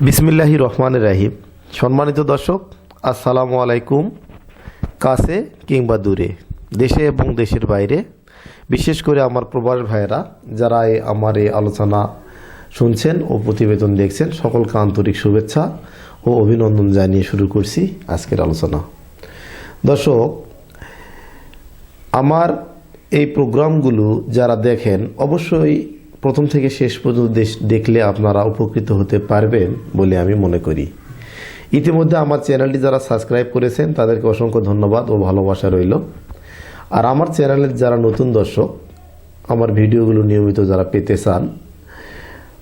বিসমিল্লাহির রহমানির রহিম। সম্মানিত দর্শক, আসসালামু আলাইকুম। কাছে কিংবা দূরে, দেশে এবং দেশের বাইরে, বিশেষ করে আমার প্রবাস ভাইয়েরা যারা আমার এই আলোচনা শুনছেন ও প্রতিবেদন দেখছেন, সকলকে আন্তরিক শুভেচ্ছা ও অভিনন্দন জানিয়ে শুরু করছি আজকের আলোচনা। দর্শক, আমার এই প্রোগ্রামগুলো যারা দেখেন অবশ্যই প্রথম থেকে শেষ পর্যন্ত দেখলে আপনারা উপকৃত হতে পারবেন বলে আমি মনে করি। ইতিমধ্যে আমার চ্যানেলটি যারা সাবস্ক্রাইব করেছেন তাদেরকে অসংখ্য ধন্যবাদ ও ভালোবাসা রইল। আর আমার চ্যানেলের যারা নতুন দর্শক, আমার ভিডিওগুলো নিয়মিত যারা পেতে চান,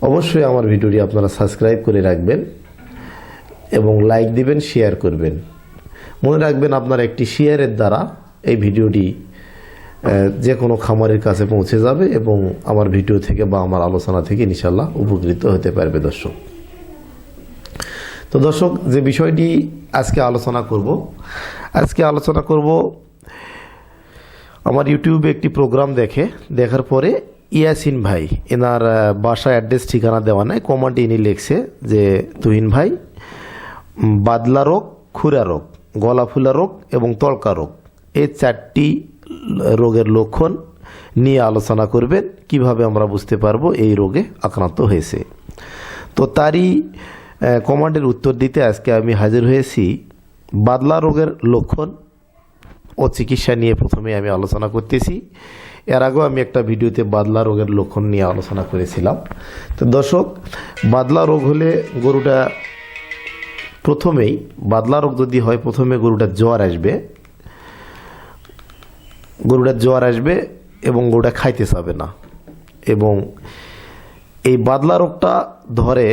অবশ্যই আমার ভিডিওটি আপনারা সাবস্ক্রাইব করে রাখবেন এবং লাইক দিবেন, শেয়ার করবেন। মনে রাখবেন, আপনার একটি শেয়ারের দ্বারা এই ভিডিওটি যে কোনো খামারের কাছে পৌঁছে যাবে এবং আমার ভিডিও থেকে বা আমার আলোচনা থেকে ইনশাল্লাহ উপকৃত হতে পারবে দর্শক। তো দর্শক, যে বিষয়টি আজকে আলোচনা করব, আমার ইউটিউবে একটি প্রোগ্রাম দেখার পরে ইয়াসিন ভাই, এনার বাসা অ্যাড্রেস ঠিকানা দেওয়া নাই, কমেন্টে ইনি লিখছে যে তুহিন ভাই, বাদলা রোগ, খুরা রোগ, গলা ফুলা রোগ এবং তলকা রোগ, এই 4টি রোগের লক্ষণ নিয়ে আলোচনা করবেন, কিভাবে আমরা বুঝতে পারবো এই রোগে আক্রান্ত হয়েছে। তো তারই কমান্ডের উত্তর দিতে আজকে আমি হাজির হয়েছি। বাদলা রোগের লক্ষণ ও চিকিৎসা নিয়ে প্রথমে আমি আলোচনা করতেছি। এর আগেও আমি একটা ভিডিওতে বাদলা রোগের লক্ষণ নিয়ে আলোচনা করেছিলাম। তো দর্শক, বাদলা রোগ হলে গরুটা প্রথমেই, বাদলা রোগ যদি হয়, প্রথমে গরুটার জ্বর আসবে এবং গরুটা খাইতে চাবে না। এবং এই বাদলা রোগটা ধরে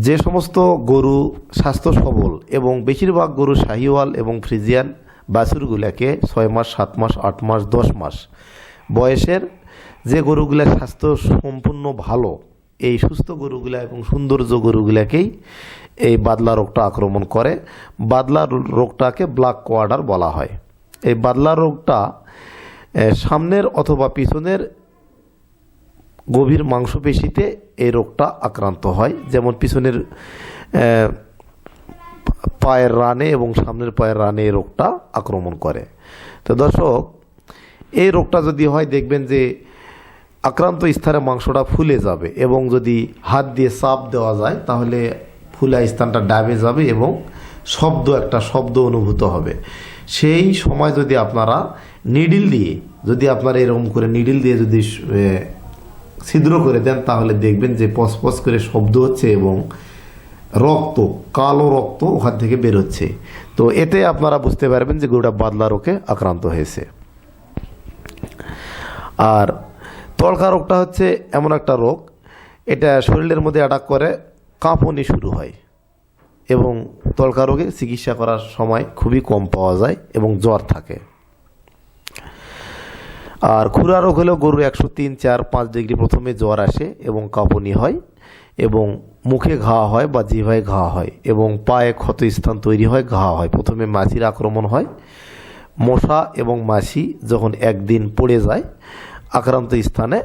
যে সমস্ত গরু স্বাস্থ্য সবল এবং বেশিরভাগ গরু শাহিওয়াল এবং ফ্রিজিয়ান বাছুরগুলাকে 6 মাস, 7 মাস, 8 মাস, 10 মাস বয়সের যে গরুগুলা স্বাস্থ্য সম্পূর্ণ ভালো, এই সুস্থ গরুগুলা এবং সৌন্দর্য গরুগুলাকেই এই বাদলা রোগটা আক্রমণ করে। বাদলা রোগটাকে ব্ল্যাক কোয়ার্টার বলা হয়। এই বাদলা রোগটা সামনের অথবা পিছনের গভীর মাংসপেশিতে এই রোগটা আক্রান্ত হয়, যেমন পিছনের পায়ের রানে এবং সামনের পায়ের রানে এই রোগটা আক্রমণ করে। তো দর্শক, এই রোগটা যদি হয়, দেখবেন যে আক্রান্ত স্থানে মাংসটা ফুলে যাবে এবং যদি হাত দিয়ে চাপ দেওয়া যায় তাহলে ফুলা স্থানটা ডাবে যাবে এবং একটা শব্দ অনুভূত হবে। সেই সময় যদি আপনারা এরকম করে নিডিল দিয়ে যদি ছিদ্র করে দেন, তাহলে দেখবেন যে পসপস করে শব্দ হচ্ছে এবং কালো রক্ত ওখান থেকে বের হচ্ছে। তো এতে আপনারা বুঝতে পারবেন যে গরুটা বাদলা রোগে আক্রান্ত হয়েছে। আর তলকা রোগটা হচ্ছে এমন একটা রোগ, এটা শরীরের মধ্যে অ্যাটাক করে, কাঁপুনি শুরু হয় এবং তলকা রোগে চিকিৎসা করার সময় খুবই কম পাওয়া যায় এবং জ্বর থাকে। আর খুরা রোগ হলেও গরুর 103, 4, 5 ডিগ্রি প্রথমে জ্বর আসে এবং কাঁপুনি হয় এবং মুখে ঘা হয় বা জিভায় ঘা হয় এবং পায়ে ক্ষত স্থান তৈরি হয়, ঘা হয়। প্রথমে মাছির আক্রমণ হয়। মশা এবং মাছি যখন একদিন পড়ে যায়, আক্রান্ত স্থানে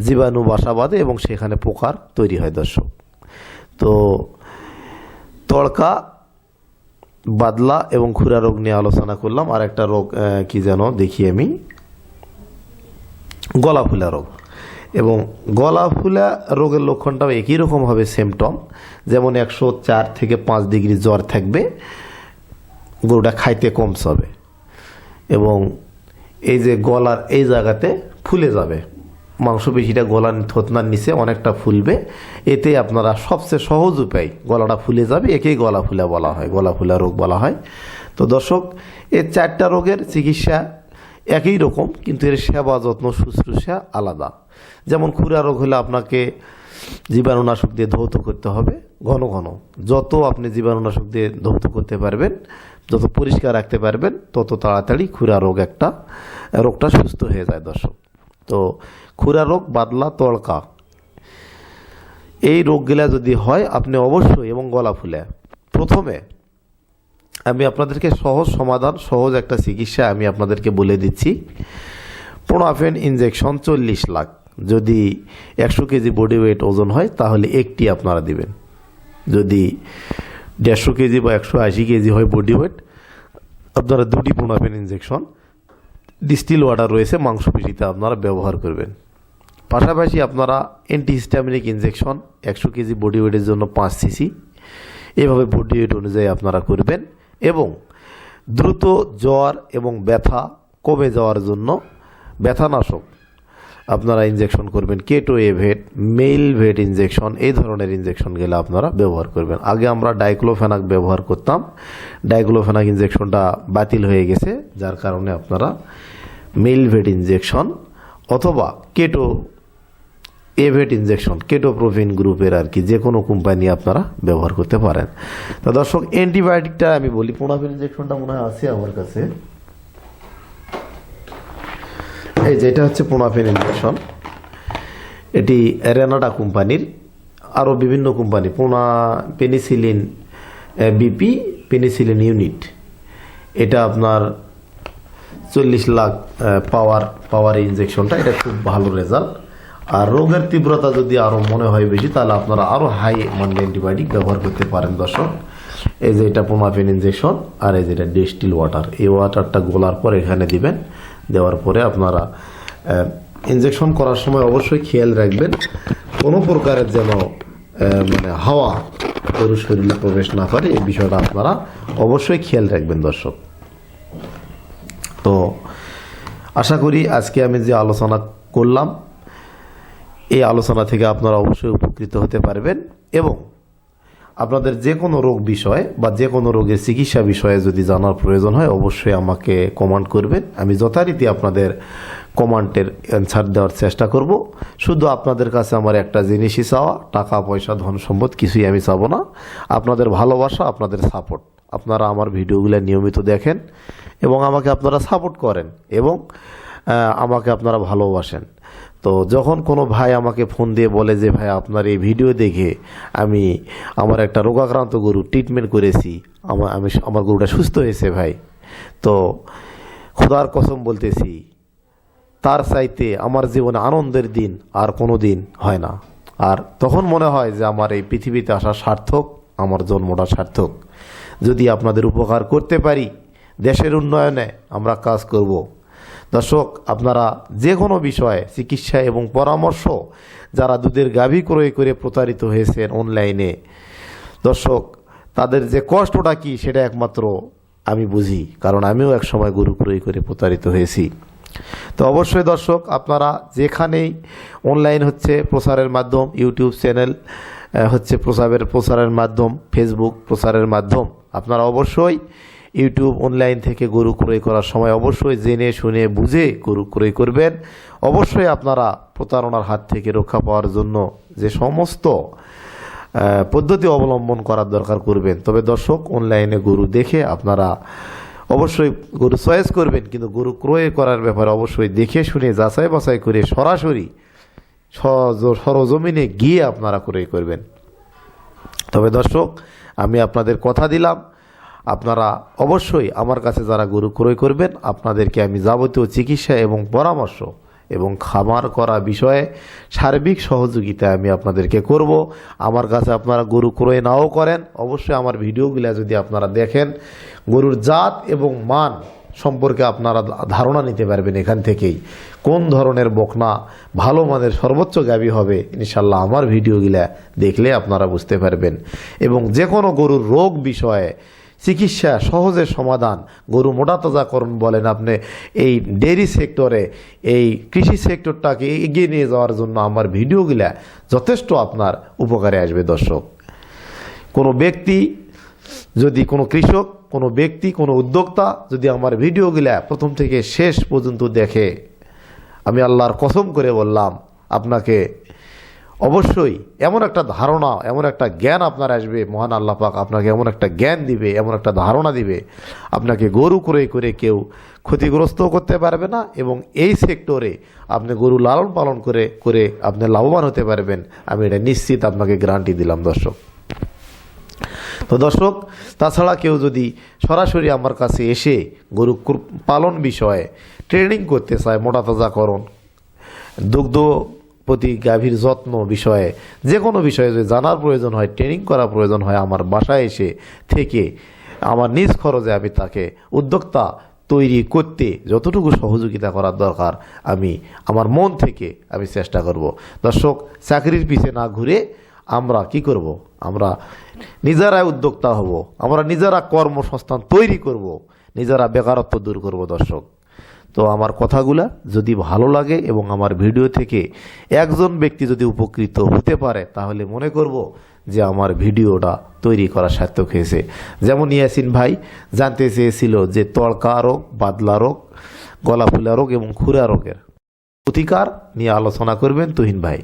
জীবাণু বাসা বাঁধে এবং সেখানে পোকার তৈরি হয়। দর্শক, তো তড়কা, বাদলা এবং খুরা রোগ নিয়ে আলোচনা করলাম। আর একটা রোগ কি যেন দেখি আমি, গলা ফুলা রোগ। এবং গলা ফুলা রোগের লক্ষণটাও একই রকম হবে, সিমটম। যেমন 104 থেকে 5 ডিগ্রি জ্বর থাকবে, গরুটা খাইতে কম চাবে এবং এই যে গলার এই জায়গাতে ফুলে যাবে, মাংসপেশিটা গলার থতনার নিচে অনেকটা ফুলবে। এতে আপনারা সবচেয়ে সহজ উপায়, গলাটা ফুলে যাবে, একেই গলা ফুলা বলা হয়, গলা ফুলা রোগ বলা হয়। তো দর্শক, এই 4টা রোগের চিকিৎসা একই রকম, কিন্তু এর সেবা যত্ন শুশ্রূষা আলাদা। যেমন খুরা রোগ হলে আপনাকে জীবাণুনাশক দিয়ে ধৌত করতে হবে ঘন ঘন। যত আপনি জীবাণুনাশক দিয়ে ধৌত করতে পারবেন, যত পরিষ্কার রাখতে পারবেন, তত তাড়াতাড়ি খুরা রোগটা সুস্থ হয়ে যায়। দর্শক, তো খুরা রোগ, বাদলা, তড়কা, এই রোগগুলা যদি হয় আপনি অবশ্যই, এবং গলা ফুলে, প্রথমে আমি আপনাদেরকে সহজ সমাধান, সহজ একটা চিকিৎসা আমি আপনাদেরকে বলে দিচ্ছি। প্রোনাফেন ইনজেকশন 40 লাখ, যদি 100 কেজি বডি ওয়েট ওজন হয় তাহলে একটি আপনারা দিবেন। যদি 150 কেজি বা 180 কেজি হয় বডি ওয়েট, আপনারা 2টি পোনাফেন ইনজেকশন ডিস্টিল ওয়াটার রয়েছে মাংসপেশিতে আপনারা ব্যবহার করবেন। পাশাপাশি আপনারা অ্যান্টিহিস্টামিনিক ইনজেকশন 100 কেজি বডি ওয়েটের জন্য 5 সিসি এভাবে বডি ওয়েট অনুযায়ী আপনারা করবেন। এবং দ্রুত জ্বর এবং ব্যথা কমে যাওয়ার জন্য ব্যথানাশক আপনারা ইনজেকশন করবেন। কেটো এভেট, মেইল ভেট ইনজেকশন, এই ধরনের ইনজেকশনগুলো আপনারা ব্যবহার করবেন। আগে আমরা ডাইক্লোফেনাক ব্যবহার করতাম, ডাইক্লোফেনাক ইনজেকশনটা বাতিল হয়ে গেছে, যার কারণে আপনারা মেইল ভেট ইনজেকশন অথবা কেটো এভেট ইনজেকশন, কেটোপ্রোভিন গ্রুপের আর কি যে কোনো কোম্পানি আপনারা ব্যবহার করতে পারেন। তো দর্শক, অ্যান্টিবায়োটিকটা আমি বলি, পোনাফেন ইনজেকশনটা মনে হয় আছে আমার কাছে, এই যে এটা হচ্ছে পোনাফেন ইনজেকশন। এটি রেনাডা কোম্পানির, আরও বিভিন্ন company, penicillin BP, penicillin unit, এটা আপনার 40 লাখ পাওয়ার ইনজেকশনটা, এটা খুব ভালো রেজাল্ট। আর রোগের তীব্রতা যদি আরও মনে হয় বেশি, তাহলে আপনারা আরও হাই মানের অ্যান্টিবায়োটিক ব্যবহার করতে পারেন। দর্শক, এই যে এটা পোনাফেন ইনজেকশন, আর এই যে এটা ডিস্টিল ওয়াটার, এই ওয়াটারটা গোলার পর এখানে দিবেন। দেওয়ার পরে আপনারা ইনজেকশন করার সময় অবশ্যই খেয়াল রাখবেন কোনো প্রকারের যেন মানে হাওয়া গরুর শরীরে প্রবেশ না করে, এই বিষয়টা আপনারা অবশ্যই খেয়াল রাখবেন। দর্শক, তো আশা করি আজকে আমি যে আলোচনা করলাম, এই আলোচনা থেকে আপনারা অবশ্যই উপকৃত হতে পারবেন। এবং আপনাদের যে কোনো রোগ বিষয়ে বা যে কোনো রোগের চিকিৎসা বিষয়ে যদি জানার প্রয়োজন হয়, অবশ্যই আমাকে কমেন্ট করবেন। আমি যথারীতি আপনাদের কমেন্টের অ্যান্সার দেওয়ার চেষ্টা করব। শুধু আপনাদের কাছে আমার একটা জিনিসই চাওয়া, টাকা পয়সা ধন সম্পদ কিছুই আমি চাবো না, আপনাদের ভালোবাসা, আপনাদের সাপোর্ট। আপনারা আমার ভিডিওগুলো নিয়মিত দেখেন এবং আমাকে আপনারা সাপোর্ট করেন এবং আমাকে আপনারা ভালোবাসেন। তো যখন কোনো ভাই আমাকে ফোন দিয়ে বলে যে ভাই আপনার এই ভিডিও দেখে আমি আমার একটা রোগাক্রান্ত গরু ট্রিটমেন্ট করেছি, আমার গরুটা সুস্থ হয়েছে ভাই, তো খোদার কসম বলতেছি তার চাইতে আমার জীবনে আনন্দের দিন আর কোনো দিন হয় না। আর তখন মনে হয় যে আমার এই পৃথিবীতে আসা সার্থক, আমার জন্মটা সার্থক। যদি আপনাদের উপকার করতে পারি, দেশের উন্নয়নে আমরা কাজ করব। দর্শক, আপনারা যে কোনো বিষয়ে চিকিৎসা এবং পরামর্শ, যারা দুধের গাভী ক্রয় করে প্রতারিত হয়েছেন অনলাইনে, দর্শক তাদের যে কষ্টটা কি সেটা একমাত্র আমি বুঝি, কারণ আমিও এক সময় গরু ক্রয় করে প্রতারিত হয়েছি। তো অবশ্যই দর্শক, আপনারা যেখানেই অনলাইন হচ্ছে প্রচারের মাধ্যম, ইউটিউব চ্যানেল হচ্ছে প্রচারের মাধ্যম, ফেসবুক প্রচারের মাধ্যম, আপনারা অবশ্যই ইউটিউব অনলাইন থেকে গরু ক্রয় করার সময় অবশ্যই জেনে শুনে বুঝে গরু ক্রয় করবেন। অবশ্যই আপনারা প্রতারণার হাত থেকে রক্ষা পাওয়ার জন্য যে সমস্ত পদ্ধতি অবলম্বন করার দরকার করবেন। তবে দর্শক, অনলাইনে গরু দেখে আপনারা অবশ্যই গরু চয়েস করবেন, কিন্তু গরু ক্রয় করার ব্যাপারে অবশ্যই দেখে শুনে যাচাই বাছাই করে সরাসরি সরজমিনে গিয়ে আপনারা ক্রয় করবেন। তবে দর্শক, আমি আপনাদের কথা দিলাম, আপনারা অবশ্যই আমার কাছে যারা গরু ক্রয় করবেন, আপনাদেরকে আমি যাবতীয় চিকিৎসা এবং পরামর্শ এবং খামার করা বিষয়ে সার্বিক সহযোগিতা আমি আপনাদেরকে করব। আমার কাছে আপনারা গরু ক্রয় নাও করেন, অবশ্যই আমার ভিডিওগুলো যদি আপনারা দেখেন, গরুর জাত এবং মান সম্পর্কে আপনারা ধারণা নিতে পারবেন এখান থেকেই। কোন ধরনের বকনা ভালো মানের সর্বোচ্চ গাভী হবে, ইনশাল্লাহ আমার ভিডিওগুলো দেখলে আপনারা বুঝতে পারবেন। এবং যে কোনো গরুর রোগ বিষয়ে চিকিৎসা সহজে সমাধান, গরু মোটা তাজাকরণ বলেন, আপনি এই ডেয়ারি সেক্টরে, এই কৃষি সেক্টরটাকে এগিয়ে নিয়ে যাওয়ার জন্য আমার ভিডিওগুলা যথেষ্ট আপনার উপকারে আসবে। দর্শক, কোনো ব্যক্তি যদি, কোনো কৃষক, কোনো ব্যক্তি, কোনো উদ্যোক্তা যদি আমার ভিডিওগুলা প্রথম থেকে শেষ পর্যন্ত দেখে, আমি আল্লাহর কসম করে বললাম, আপনাকে অবশ্যই এমন একটা ধারণা, এমন একটা জ্ঞান আপনার আসবে, মহান আল্লাহ পাক আপনাকে এমন একটা জ্ঞান দিবে, এমন একটা ধারণা দিবে, আপনাকে গরু ক্রয় করে কেউ ক্ষতিগ্রস্ত করতে পারবে না। এবং এই সেক্টরে আপনি গরু লালন পালন করে আপনি লাভবান হতে পারবেন, আমি এটা নিশ্চিত আপনাকে গ্যারান্টি দিলাম। দর্শক, তো দর্শক, তাছাড়া কেউ যদি সরাসরি আমার কাছে এসে গরু পালন বিষয়ে ট্রেনিং করতে চায়, মোটা তাজাকরণ, দুগ্ধ প্রতি গাভীর যত্ন বিষয়ে যে কোনো বিষয়ে যদি জানার প্রয়োজন হয়, ট্রেনিং করা প্রয়োজন হয়, আমার বাসায় এসে থেকে আমার নিজ খরচে আমি তাকে উদ্যোক্তা তৈরি করতে যতটুকু সহযোগিতা করার দরকার আমি আমার মন থেকে আমি চেষ্টা করব। দর্শক, চাকরির পিছে না ঘুরে আমরা কি করব? আমরা নিজেরাই উদ্যোক্তা হব, আমরা নিজেরা কর্মসংস্থান তৈরি করব, নিজেরা বেকারত্ব দূর করব। দর্শক, তো আমার কথাগুলা যদি ভালো লাগে এবং আমার ভিডিও থেকে একজন ব্যক্তি যদি উপকৃত হতে পারে, তাহলে মনে করব যে আমার ভিডিওটা তৈরি করা সার্থক হয়েছে। যেমন ইয়াসিন ভাই জানতে চেয়েছিল যে তড়কা রোগ, বাদলা রোগ, গলা ফুলা রোগ এবং খুরা রোগের প্রতিকার নিয়ে আলোচনা করবেন তুহিন ভাই।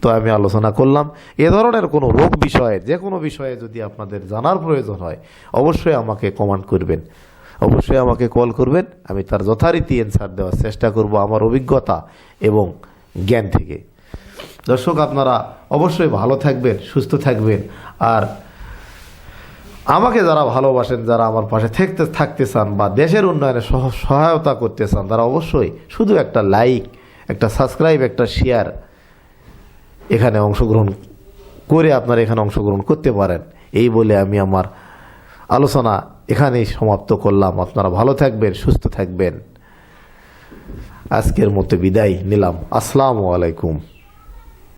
তো আমি আলোচনা করলাম। এ ধরনের কোনো রোগ বিষয়ে, যে কোনো বিষয়ে যদি আপনাদের জানার প্রয়োজন হয়, অবশ্যই আমাকে কমেন্ট করবেন, অবশ্যই আমাকে কল করবেন। আমি তার যথারীতি অ্যান্সার দেওয়ার চেষ্টা করব আমার অভিজ্ঞতা এবং জ্ঞান থেকে। দর্শক, আপনারা অবশ্যই ভালো থাকবেন, সুস্থ থাকবেন। আর আমাকে যারা ভালোবাসেন, যারা আমার পাশে থাকতে চান বা দেশের উন্নয়নে সহায়তা করতে চান, তারা অবশ্যই শুধু একটা লাইক, একটা সাবস্ক্রাইব, একটা শেয়ার এখানে অংশগ্রহণ করে আপনারা এখানে অংশগ্রহণ করতে পারেন। এই বলে আমি আমার আলোচনা এখানেই সমাপ্ত করলাম। আপনারা ভালো থাকবেন, সুস্থ থাকবেন। আজকের মতো বিদায় নিলাম। আসসালামু আলাইকুম।